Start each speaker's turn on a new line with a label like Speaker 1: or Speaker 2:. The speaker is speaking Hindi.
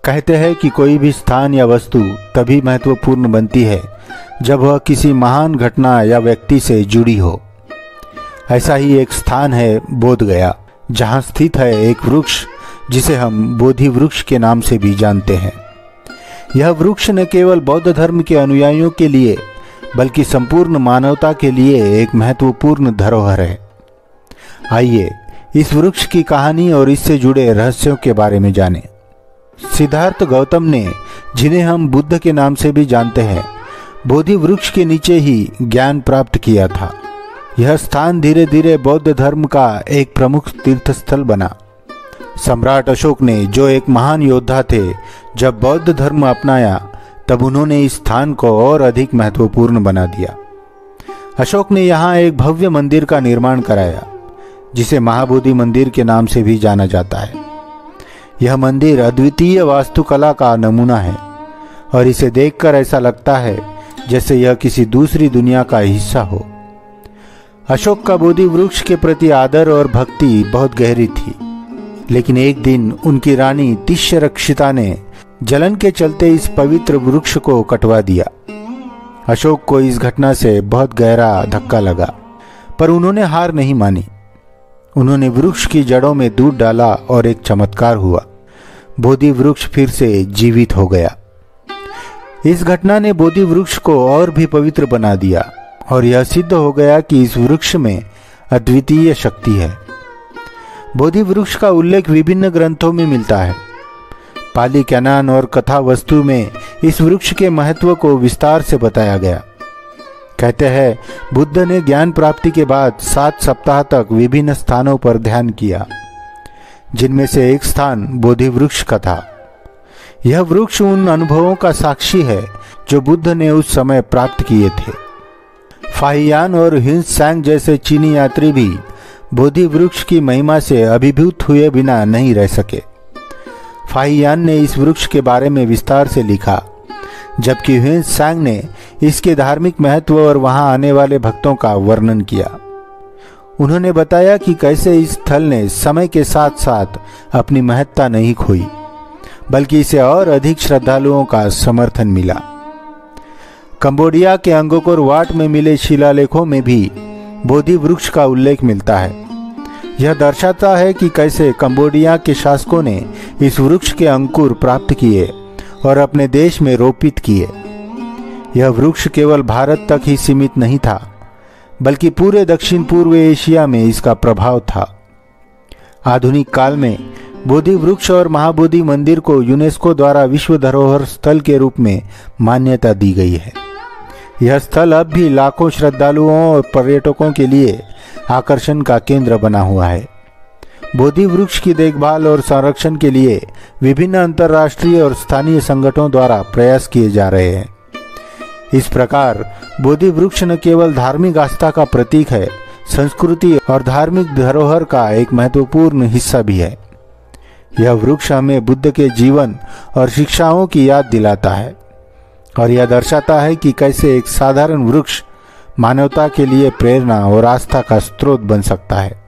Speaker 1: कहते हैं कि कोई भी स्थान या वस्तु तभी महत्वपूर्ण बनती है जब वह किसी महान घटना या व्यक्ति से जुड़ी हो। ऐसा ही एक स्थान है बोध गया, जहाँ स्थित है एक वृक्ष जिसे हम बोधि वृक्ष के नाम से भी जानते हैं। यह वृक्ष न केवल बौद्ध धर्म के अनुयायियों के लिए बल्कि संपूर्ण मानवता के लिए एक महत्वपूर्ण धरोहर है। आइए इस वृक्ष की कहानी और इससे जुड़े रहस्यों के बारे में जानें। सिद्धार्थ गौतम ने, जिन्हें हम बुद्ध के नाम से भी जानते हैं, बोधि वृक्ष के नीचे ही ज्ञान प्राप्त किया था। यह स्थान धीरे धीरे बौद्ध धर्म का एक प्रमुख तीर्थस्थल बना। सम्राट अशोक ने, जो एक महान योद्धा थे, जब बौद्ध धर्म अपनाया तब उन्होंने इस स्थान को और अधिक महत्वपूर्ण बना दिया। अशोक ने यहाँ एक भव्य मंदिर का निर्माण कराया, जिसे महाबोधि मंदिर के नाम से भी जाना जाता है। यह मंदिर अद्वितीय वास्तुकला का नमूना है और इसे देखकर ऐसा लगता है जैसे यह किसी दूसरी दुनिया का हिस्सा हो। अशोक का बोधि वृक्ष के प्रति आदर और भक्ति बहुत गहरी थी, लेकिन एक दिन उनकी रानी तिष्यरक्षिता ने जलन के चलते इस पवित्र वृक्ष को कटवा दिया। अशोक को इस घटना से बहुत गहरा धक्का लगा, पर उन्होंने हार नहीं मानी। उन्होंने वृक्ष की जड़ों में दूध डाला और एक चमत्कार हुआ। बोधि वृक्ष फिर से जीवित हो गया। इस घटना ने बोधि वृक्ष को और भी पवित्र बना दिया और यह सिद्ध हो गया कि इस वृक्ष में अद्वितीय शक्ति है। बोधि वृक्ष का उल्लेख विभिन्न ग्रंथों में मिलता है। पाली कैनान और कथा वस्तु में इस वृक्ष के महत्व को विस्तार से बताया गया। कहते हैं, बुद्ध ने ज्ञान प्राप्ति के बाद 7 सप्ताह तक विभिन्न स्थानों पर ध्यान किया, जिनमें से एक स्थान बोधि वृक्ष का था। यह वृक्ष उन अनुभवों का साक्षी है जो बुद्ध ने उस समय प्राप्त किए थे। फाहियान और हिंत्सांग जैसे चीनी यात्री भी बोधि वृक्ष की महिमा से अभिभूत हुए बिना नहीं रह सके। फाहियान ने इस वृक्ष के बारे में विस्तार से लिखा, जबकि हिंत्सांग ने इसके धार्मिक महत्व और वहां आने वाले भक्तों का वर्णन किया। उन्होंने बताया कि कैसे इस स्थल ने समय के साथ साथ अपनी महत्ता नहीं खोई, बल्कि इसे और अधिक श्रद्धालुओं का समर्थन मिला। कंबोडिया के अंगकोर वाट में मिले शिलालेखों में भी बोधि वृक्ष का उल्लेख मिलता है। यह दर्शाता है कि कैसे कंबोडिया के शासकों ने इस वृक्ष के अंकुर प्राप्त किए और अपने देश में रोपित किए। यह वृक्ष केवल भारत तक ही सीमित नहीं था, बल्कि पूरे दक्षिण पूर्व एशिया में इसका प्रभाव था। आधुनिक काल में बोधि वृक्ष और महाबोधि मंदिर को यूनेस्को द्वारा विश्व धरोहर स्थल के रूप में मान्यता दी गई है। यह स्थल अब भी लाखों श्रद्धालुओं और पर्यटकों के लिए आकर्षण का केंद्र बना हुआ है। बोधि वृक्ष की देखभाल और संरक्षण के लिए विभिन्न अंतर्राष्ट्रीय और स्थानीय संगठनों द्वारा प्रयास किए जा रहे हैं। इस प्रकार बोधि वृक्ष न केवल धार्मिक आस्था का प्रतीक है, संस्कृति और धार्मिक धरोहर का एक महत्वपूर्ण हिस्सा भी है। यह वृक्ष हमें बुद्ध के जीवन और शिक्षाओं की याद दिलाता है और यह दर्शाता है कि कैसे एक साधारण वृक्ष मानवता के लिए प्रेरणा और आस्था का स्रोत बन सकता है।